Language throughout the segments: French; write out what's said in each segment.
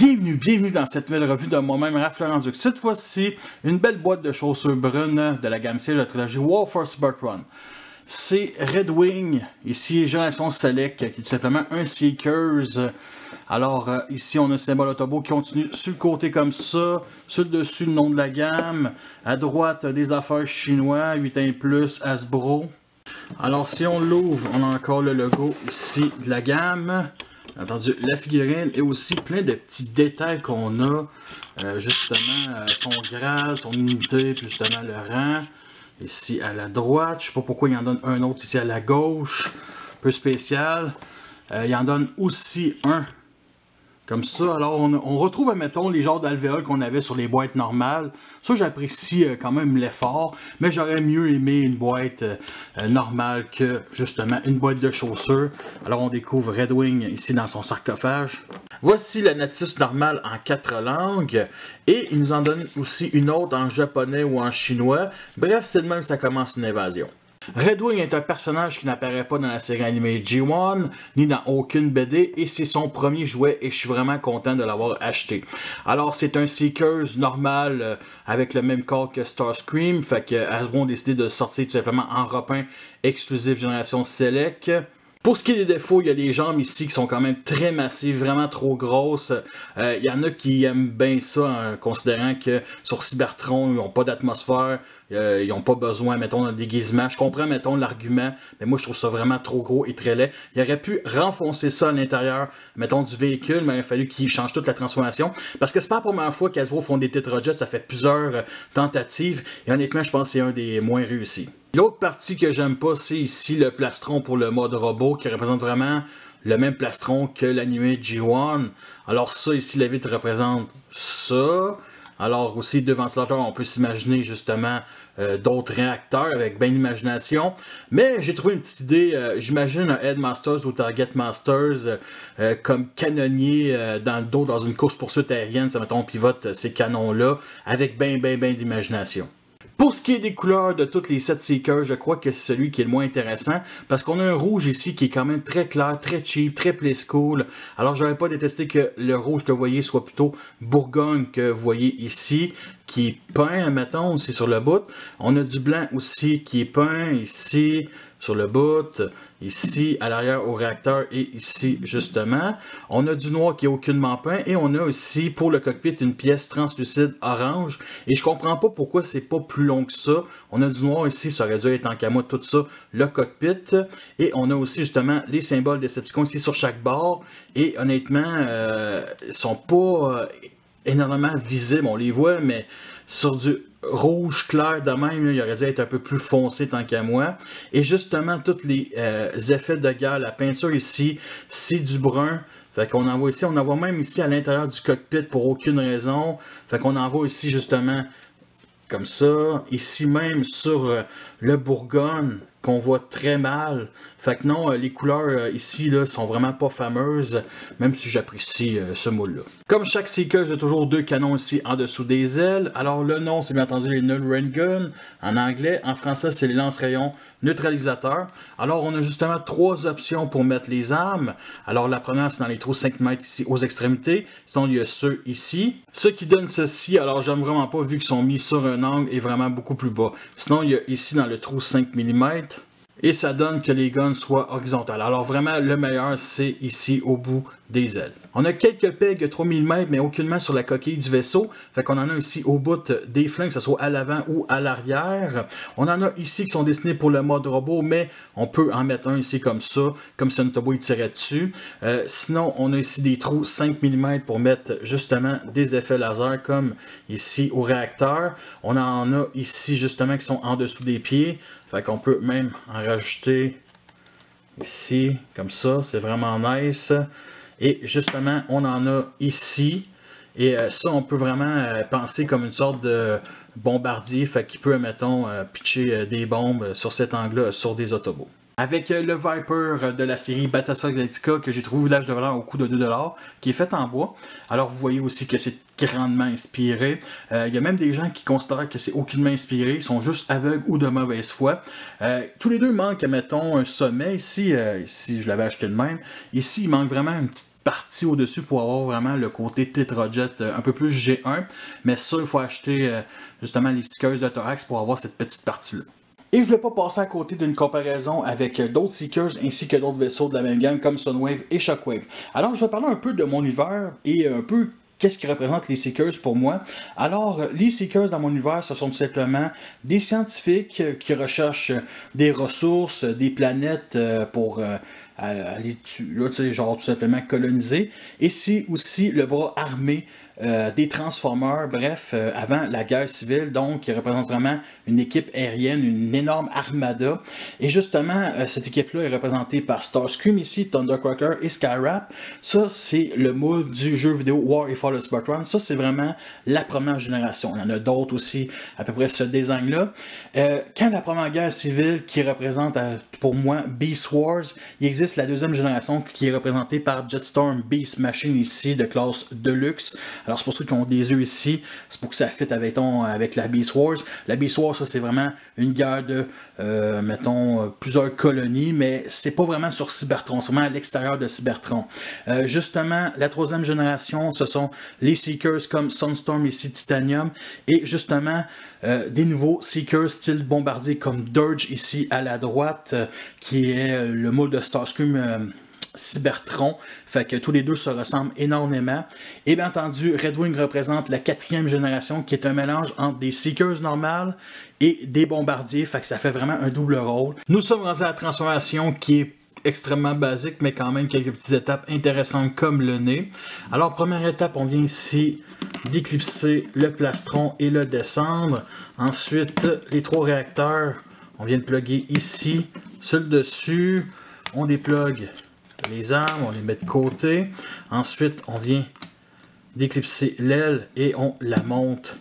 Bienvenue dans cette nouvelle revue de moi-même, Raph Laurent-Duc. Cette fois-ci, une belle boîte de chaussures brunes de la gamme C de la trilogie Warforce Run. C'est Red Wing, ici Génération Select, qui est tout simplement un Seekers. Alors ici on a le symbole Autobo qui continue sur le côté comme ça, sur le dessus le nom de la gamme, à droite des affaires chinois, 8 ans et plus, Hasbro. Alors si on l'ouvre, on a encore le logo ici de la gamme. Entendu, la figurine et aussi plein de petits détails qu'on a, justement son grade, son unité, puis justement le rang, ici à la droite, je sais pas pourquoi il en donne un autre ici à la gauche, un peu spécial, il en donne aussi un comme ça. Alors on retrouve, admettons, les genres d'alvéoles qu'on avait sur les boîtes normales. Ça, j'apprécie quand même l'effort, mais j'aurais mieux aimé une boîte normale que justement une boîte de chaussures. Alors on découvre Red Wing ici dans son sarcophage. Voici la Natus normale en 4 langues et il nous en donne aussi une autre en japonais ou en chinois. Bref, c'est de même que ça commence une invasion. Red Wing est un personnage qui n'apparaît pas dans la série animée G1, ni dans aucune BD, et c'est son premier jouet, et je suis vraiment content de l'avoir acheté. Alors, c'est un Seekers normal, avec le même corps que Starscream, fait que Hasbro a décidé de sortir tout simplement en repeint exclusif Génération Select. Pour ce qui est des défauts, il y a les jambes ici qui sont quand même très massives, vraiment trop grosses. Il y en a qui aiment bien ça, considérant que sur Cybertron, ils n'ont pas d'atmosphère, ils n'ont pas besoin, mettons, d'un déguisement. Je comprends, mettons, l'argument, mais moi, je trouve ça vraiment trop gros et très laid. Il aurait pu renfoncer ça à l'intérieur, mettons, du véhicule, mais il aurait fallu qu'ils changent toute la transformation. Parce que c'est pas la première fois qu'Hasbro font des Tetrajets, ça fait plusieurs tentatives, et honnêtement, je pense que c'est un des moins réussis. L'autre partie que j'aime pas, c'est ici le plastron pour le mode robot qui représente vraiment le même plastron que l'animé G1. Alors ça, ici, la vitre représente ça. Alors aussi, deux ventilateurs, on peut s'imaginer justement d'autres réacteurs avec bien d'imagination. Mais j'ai trouvé une petite idée, j'imagine un Headmasters ou Target Masters comme canonnier dans le dos dans une course-poursuite aérienne, ça mettons on pivote ces canons-là avec bien d'imagination. Pour ce qui est des couleurs de toutes les 7 Seekers, je crois que c'est celui qui est le moins intéressant parce qu'on a un rouge ici qui est quand même très clair, très cheap, très play school. Alors j'aurais pas détesté que le rouge que vous voyez soit plutôt Bourgogne que vous voyez ici, qui est peint, mettons, aussi sur le bout. On a du blanc aussi qui est peint ici sur le bout, ici à l'arrière au réacteur et ici justement. On a du noir qui est aucunement peint et on a aussi pour le cockpit une pièce translucide orange. Et je comprends pas pourquoi c'est pas plus long que ça. On a du noir ici, ça aurait dû être en camo tout ça, le cockpit. Et on a aussi justement les symboles Decepticons ici sur chaque bord. Et honnêtement, ils sont pas énormément visibles, on les voit, mais sur du rouge clair de même, là, il aurait dû être un peu plus foncé tant qu'à moi. Et justement, tous les effets de guerre, la peinture ici, c'est du brun. Fait qu'on en voit ici, on en voit même ici à l'intérieur du cockpit pour aucune raison. Fait qu'on en voit ici justement comme ça. Ici même sur le Bourgogne, qu'on voit très mal. Fait que non, les couleurs ici là, sont vraiment pas fameuses, même si j'apprécie ce moule-là. Comme chaque Seeker, j'ai toujours deux canons ici en dessous des ailes. Alors le nom, c'est bien entendu les Null Rain Gun en anglais. En français, c'est les lance-rayons neutralisateurs. Alors on a justement 3 options pour mettre les armes. Alors la première, c'est dans les trous 5 mètres ici aux extrémités. Sinon, il y a ceux ici. Ceux qui donnent ceci, alors j'aime vraiment pas vu qu'ils sont mis sur un angle et vraiment beaucoup plus bas. Sinon, il y a ici dans le trou 5 mm. Et ça donne que les guns soient horizontales. Alors vraiment, le meilleur, c'est ici au bout des ailes. On a quelques pegs 3 mm, mais aucunement sur la coquille du vaisseau. Fait qu'on en a ici au bout des flingues, que ce soit à l'avant ou à l'arrière. On en a ici qui sont destinés pour le mode robot, mais on peut en mettre un ici comme ça, comme si un Autobo il tirait dessus. Sinon, on a ici des trous 5 mm pour mettre justement des effets laser, comme ici au réacteur. On en a ici justement qui sont en dessous des pieds. Fait qu'on peut même en rajouter ici, comme ça, c'est vraiment nice. Et justement, on en a ici. Et ça, on peut vraiment penser comme une sorte de bombardier, fait qu'il peut, mettons, pitcher des bombes sur cet angle-là, sur des Autobots. Avec le Viper de la série Battlestar Galactica que j'ai trouvé au village de valeur au coût de 2$, qui est fait en bois. Alors vous voyez aussi que c'est grandement inspiré. Il y a même des gens qui considèrent que c'est aucunement inspiré, ils sont juste aveugles ou de mauvaise foi. Tous les deux manquent, mettons, un sommet ici, ici je l'avais acheté de même. Ici il manque vraiment une petite partie au-dessus pour avoir vraiment le côté Tetrajet un peu plus G1. Mais ça, il faut acheter justement les stickers de thorax pour avoir cette petite partie-là. Et je ne voulais pas passer à côté d'une comparaison avec d'autres Seekers ainsi que d'autres vaisseaux de la même gamme comme Sunwave et Shockwave. Alors je vais parler un peu de mon univers et un peu qu'est-ce qui représente les Seekers pour moi. Alors les Seekers dans mon univers, ce sont tout simplement des scientifiques qui recherchent des ressources, des planètes pour aller dessus, là, genre tout simplement coloniser. Et c'est aussi le bras armé des Transformers, bref, avant la guerre civile, donc qui représente vraiment une équipe aérienne, une énorme armada. Et justement, cette équipe-là est représentée par Starscream ici, Thundercracker et Skyrap. Ça, c'est le moule du jeu vidéo War and Fall of Cybertron. Ça, c'est vraiment la première génération. Il y en a d'autres aussi, à peu près ce design-là. Quand la première guerre civile, qui représente pour moi Beast Wars, il existe la deuxième génération qui est représentée par Jetstorm Beast Machine ici, de classe Deluxe. Alors c'est pour ceux qui ont des yeux ici, c'est pour que ça fit avec la Beast Wars. La Beast Wars, ça c'est vraiment une guerre de, mettons, plusieurs colonies, mais c'est pas vraiment sur Cybertron, c'est vraiment à l'extérieur de Cybertron. Justement, la troisième génération, ce sont les Seekers comme Sunstorm ici, Titanium, et justement, des nouveaux Seekers style bombardier comme Dirge ici à la droite, qui est le moule de Starscream Cybertron, fait que tous les deux se ressemblent énormément. Et bien entendu, Red Wing représente la quatrième génération qui est un mélange entre des Seekers normales et des bombardiers, fait que ça fait vraiment un double rôle. Nous sommes rendus à la transformation qui est extrêmement basique, mais quand même quelques petites étapes intéressantes comme le nez. Alors première étape, on vient ici d'éclipser le plastron et le descendre. Ensuite, les trois réacteurs, on vient de plugger ici sur le dessus. On déplugue les armes, on les met de côté. Ensuite, on vient d'éclipser l'aile et on la monte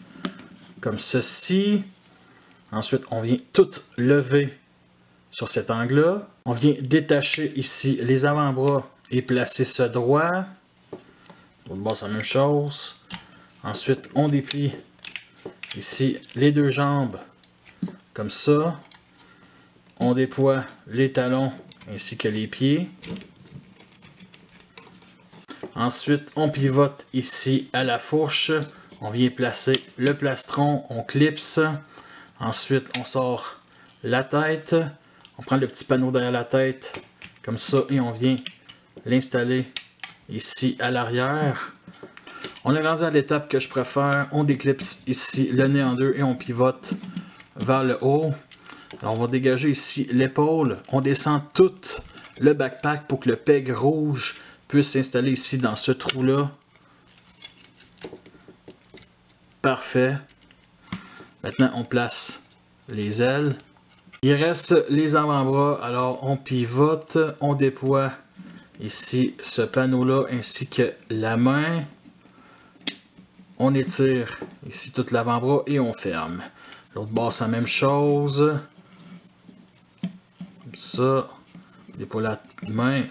comme ceci. Ensuite, on vient tout lever sur cet angle-là. On vient détacher ici les avant-bras et placer ce droit. L'autre bord, c'est la même chose. Ensuite, on déplie ici les deux jambes comme ça. On déploie les talons ainsi que les pieds. Ensuite, on pivote ici à la fourche. On vient placer le plastron, on clipse. Ensuite, on sort la tête. On prend le petit panneau derrière la tête, comme ça, et on vient l'installer ici à l'arrière. On est rendu à l'étape que je préfère. On déclipse ici le nez en deux et on pivote vers le haut. Alors, on va dégager ici l'épaule. On descend tout le backpack pour que le peg rouge puisse s'installer ici dans ce trou-là. Parfait. Maintenant, on place les ailes. Il reste les avant-bras. Alors, on pivote. On déploie ici ce panneau-là ainsi que la main. On étire ici tout l'avant-bras et on ferme. L'autre bord, c'est la même chose. Comme ça. On déploie la main.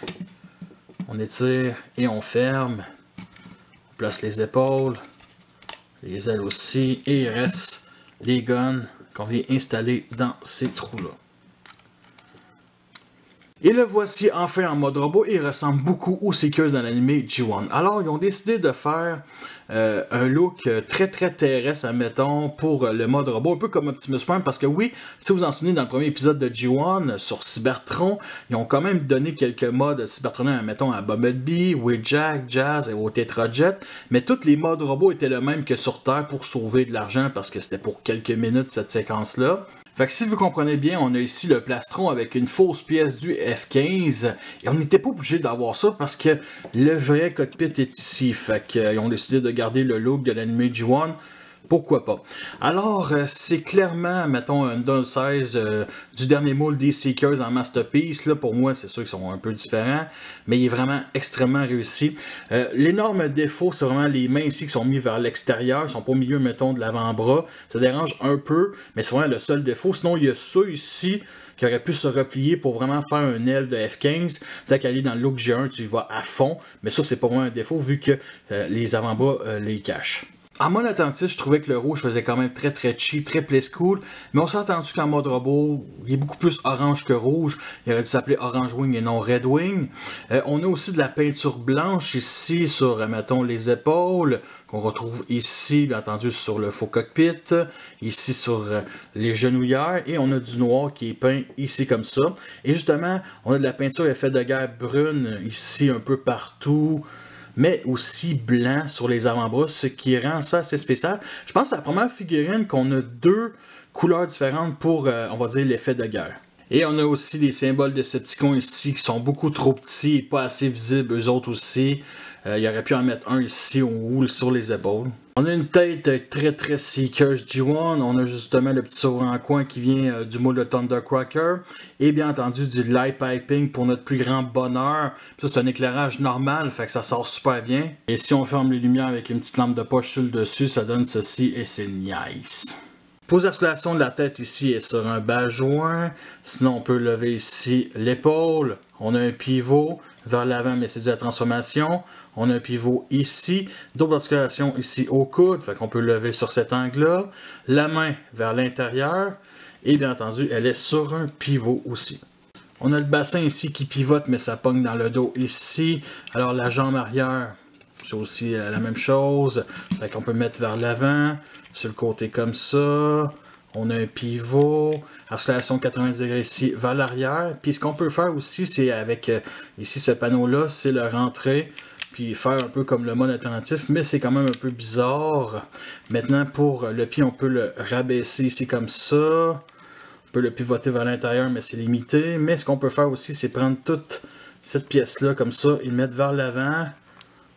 On étire et on ferme. On place les épaules. Les ailes aussi. Et il reste les guns qu'on vient installer dans ces trous-là. Et le voici enfin en mode robot et il ressemble beaucoup aux Seekers dans l'anime G1. Alors ils ont décidé de faire un look très terrestre, admettons, pour le mode robot, un peu comme Optimus Prime, parce que oui, si vous vous en souvenez, dans le premier épisode de G1 sur Cybertron, ils ont quand même donné quelques modes cybertroniens, admettons, à Bumblebee, Wheeljack, Jazz et au Tetrajet, mais tous les modes robots étaient le même que sur Terre pour sauver de l'argent, parce que c'était pour quelques minutes cette séquence-là. Fait que si vous comprenez bien, on a ici le plastron avec une fausse pièce du F-15 et on n'était pas obligé d'avoir ça parce que le vrai cockpit est ici. Fait qu'ils ont décidé de garder le look de l'anime G1 pourquoi pas. Alors, c'est clairement, mettons, un downsize du dernier moule des Seekers en Masterpiece. Là, pour moi, c'est sûr qu'ils sont un peu différents, mais il est vraiment extrêmement réussi. L'énorme défaut, c'est vraiment les mains ici qui sont mis vers l'extérieur, ils sont pas au milieu, mettons, de l'avant-bras. Ça dérange un peu, mais c'est vraiment le seul défaut. Sinon, il y a ça ici qui aurait pu se replier pour vraiment faire un aile de F15. Peut-être qu'aller dans le look G1, tu y vas à fond, mais ça, c'est pas vraiment un défaut vu que les avant-bras les cachent. En mode attentif, je trouvais que le rouge faisait quand même très cheap, très place cool, mais on s'est entendu qu'en mode robot, il est beaucoup plus orange que rouge. Il aurait dû s'appeler Orange Wing et non Red Wing. On a aussi de la peinture blanche ici sur, mettons, les épaules, qu'on retrouve ici, bien entendu, sur le faux cockpit, ici sur les genouillères, et on a du noir qui est peint ici comme ça. Et justement, on a de la peinture effet de guerre brune ici un peu partout, mais aussi blanc sur les avant-bras, ce qui rend ça assez spécial. Je pense que c'est la première figurine qu'on a deux couleurs différentes pour, on va dire, l'effet de guerre. Et on a aussi des symboles Decepticons ici qui sont beaucoup trop petits et pas assez visibles, eux autres aussi. Il aurait pu en mettre un ici ou sur les épaules. On a une tête très Seekers G1. On a justement le petit sourire en coin qui vient du moule de Thundercracker. Et bien entendu du light piping pour notre plus grand bonheur. Ça c'est un éclairage normal, fait que ça sort super bien. Et si on ferme les lumières avec une petite lampe de poche sur le dessus, ça donne ceci et c'est nice. Position de la tête ici est sur un bas joint. Sinon on peut lever ici l'épaule. On a un pivot vers l'avant, mais c'est dû à la transformation. On a un pivot ici, double articulation ici au coude, fait qu'on peut lever sur cet angle-là. La main vers l'intérieur, et bien entendu, elle est sur un pivot aussi. On a le bassin ici qui pivote, mais ça pogne dans le dos ici. Alors la jambe arrière, c'est aussi la même chose. Fait qu'on peut mettre vers l'avant, sur le côté comme ça. On a un pivot, articulation 90 degrés ici vers l'arrière. Puis ce qu'on peut faire aussi, c'est avec ici ce panneau-là, c'est le rentrer. Puis faire un peu comme le mode alternatif, mais c'est quand même un peu bizarre. Maintenant, pour le pied, on peut le rabaisser ici comme ça. On peut le pivoter vers l'intérieur, mais c'est limité. Mais ce qu'on peut faire aussi, c'est prendre toute cette pièce-là comme ça et le mettre vers l'avant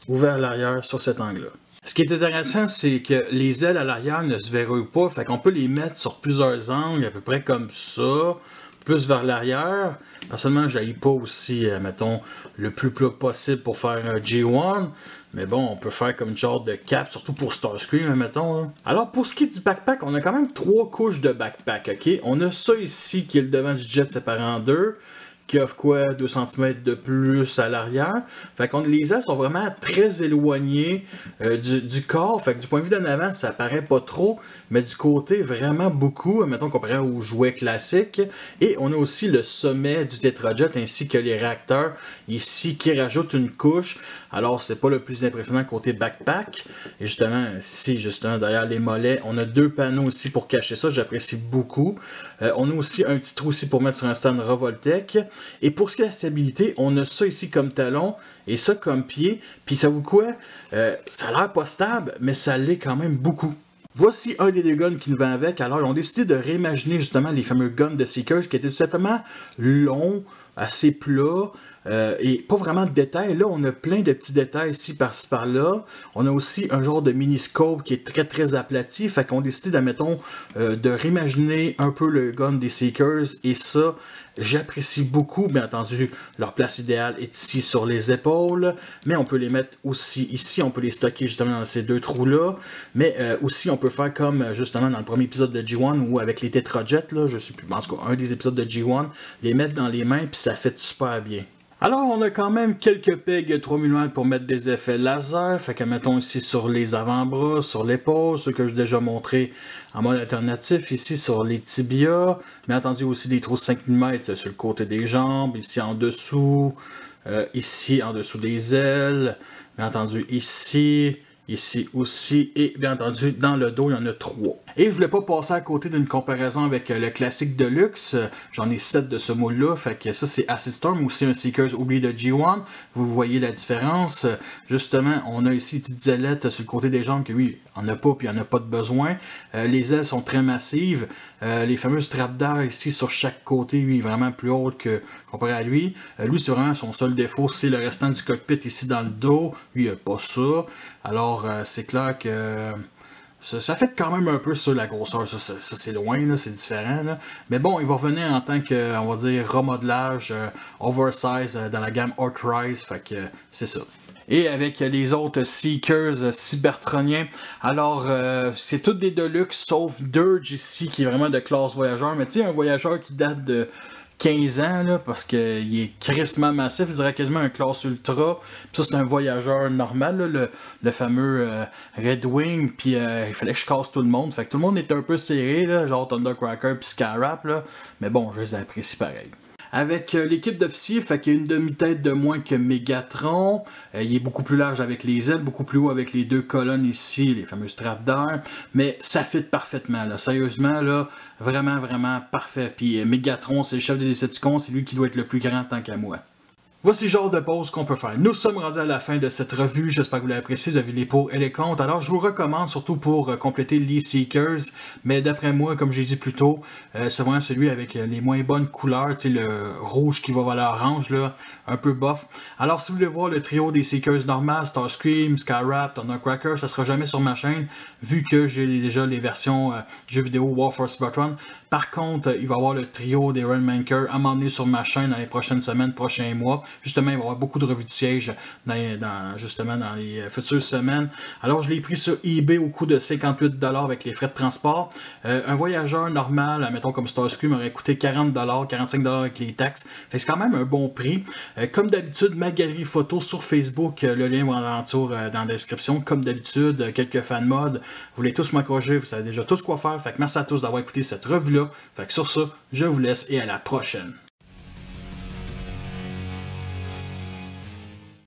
ou vers l'arrière sur cet angle-là. Ce qui est intéressant, c'est que les ailes à l'arrière ne se verrouillent pas, fait qu'on peut les mettre sur plusieurs angles, à peu près comme ça, plus vers l'arrière. Personnellement, je n'aille pas aussi, mettons, le plus plat possible pour faire un G1. Mais bon, on peut faire comme une genre de cap, surtout pour Starscream, mettons. Hein. Alors, pour ce qui est du backpack, on a quand même 3 couches de backpack, ok? On a ça ici, qui est le devant du jet séparé en deux, qui offre quoi? 2 cm de plus à l'arrière. Fait que les ailes sont vraiment très éloignées du corps. Fait que du point de vue d'en avant, ça paraît pas trop, mais du côté, vraiment beaucoup, mettons comparé aux jouets classiques. Et on a aussi le sommet du Tetrajet ainsi que les réacteurs ici qui rajoutent une couche. Alors, c'est pas le plus impressionnant côté backpack. Et justement, ici, justement, derrière les mollets, on a 2 panneaux ici pour cacher ça. J'apprécie beaucoup. On a aussi un petit trou ici pour mettre sur un stand Revoltech. Et pour ce qui est de la stabilité, on a ça ici comme talon et ça comme pied. Puis ça vous quoi? Ça a l'air pas stable, mais ça l'est quand même beaucoup. Voici un des deux guns qui nous va avec. Alors, ils ont décidé de réimaginer justement les fameux guns de Seekers qui étaient tout simplement longs, assez plats. Et pas vraiment de détails. Là, on a plein de petits détails ici, par-ci, par-là. On a aussi un genre de mini-scope qui est très aplati. Fait qu'on décide, admettons, de réimaginer un peu le gun des Seekers. Et ça, j'apprécie beaucoup. Bien entendu, leur place idéale est ici sur les épaules. Mais on peut les mettre aussi ici. On peut les stocker justement dans ces 2 trous-là. Mais aussi, on peut faire comme justement dans le premier épisode de G1 ou avec les Tetrajet, là, je sais plus, en tout cas, un des épisodes de G1, les mettre dans les mains, puis ça fait super bien. Alors, on a quand même quelques pegs 3 mm pour mettre des effets laser. Fait que mettons ici sur les avant-bras, sur l'épaule, ceux que j'ai déjà montré en mode alternatif, ici sur les tibias. Bien entendu aussi des trous 5 mm sur le côté des jambes, ici en dessous des ailes. Bien entendu ici aussi, et bien entendu dans le dos il y en a 3. Et je voulais pas passer à côté d'une comparaison avec le classique Deluxe, j'en ai 7 de ce moule-là, fait que ça c'est Acid Storm, aussi un Seekers oublié de G1, vous voyez la différence. Justement, on a ici des petites ailettes sur le côté des jambes que oui, on n'a pas, puis il n'y en a pas de besoin. Les ailes sont très massives, les fameuses trappes d'air ici sur chaque côté, lui, vraiment plus haute que comparé à lui. Lui, c'est vraiment son seul défaut, c'est le restant du cockpit ici dans le dos, lui, il n'a pas ça. Alors, c'est clair que Ça fait quand même un peu sur la grosseur, ça c'est loin, c'est différent. Là. Mais bon, il va revenir en tant que, on va dire, remodelage oversize dans la gamme Earthrise, fait que c'est ça. Et avec les autres Seekers cybertroniens, alors c'est toutes des Deluxe, sauf Dirge ici, qui est vraiment de classe voyageur, mais tu sais, un voyageur qui date de 15 ans, là, parce qu'il est crissement massif, il dirait quasiment un classe ultra. Puis ça, c'est un voyageur normal, là, le fameux Red Wing, puis il fallait que je casse tout le monde. Fait que tout le monde est un peu serré, là, genre Thundercracker puis Scarab, là. Mais bon, je les apprécie pareil. Avec l'équipe d'officiers, fait qu'il y a une demi-tête de moins que Megatron. Il est beaucoup plus large avec les ailes, beaucoup plus haut avec les deux colonnes ici, les fameuses straps d'air. Mais ça fit parfaitement, là. Sérieusement, là, vraiment, vraiment parfait. Puis Megatron, c'est le chef des Decepticons, c'est lui qui doit être le plus grand tant qu'à moi. Voici le genre de pause qu'on peut faire. Nous sommes rendus à la fin de cette revue. J'espère que vous l'avez apprécié. Vous avez les pour et les contre. Alors, je vous recommande surtout pour compléter les Seekers. Mais d'après moi, comme j'ai dit plus tôt, c'est vraiment celui avec les moins bonnes couleurs. Tu sais, le rouge qui va vers l'orange, là, un peu bof. Alors, si vous voulez voir le trio des Seekers normal, Starscream, Skyrap, Thundercracker, ça sera jamais sur ma chaîne, vu que j'ai déjà les versions jeux vidéo War for Cybertron. Par contre, il va y avoir le trio des Rainmaker à m'emmener sur ma chaîne dans les prochaines semaines, prochains mois. Justement, il va y avoir beaucoup de revues du siège justement dans les futures semaines. Alors, je l'ai pris sur eBay au coût de 58$ avec les frais de transport. Un voyageur normal, mettons comme Starscream, m'aurait coûté 40$, 45$ avec les taxes. Fait que c'est quand même un bon prix. Comme d'habitude, ma galerie photo sur Facebook, le lien va alentour dans la description. Comme d'habitude, quelques fan mods. Vous voulez tous m'encourager, vous savez déjà tous quoi faire. Fait que merci à tous d'avoir écouté cette revue-là. Fait que sur ça, je vous laisse et à la prochaine.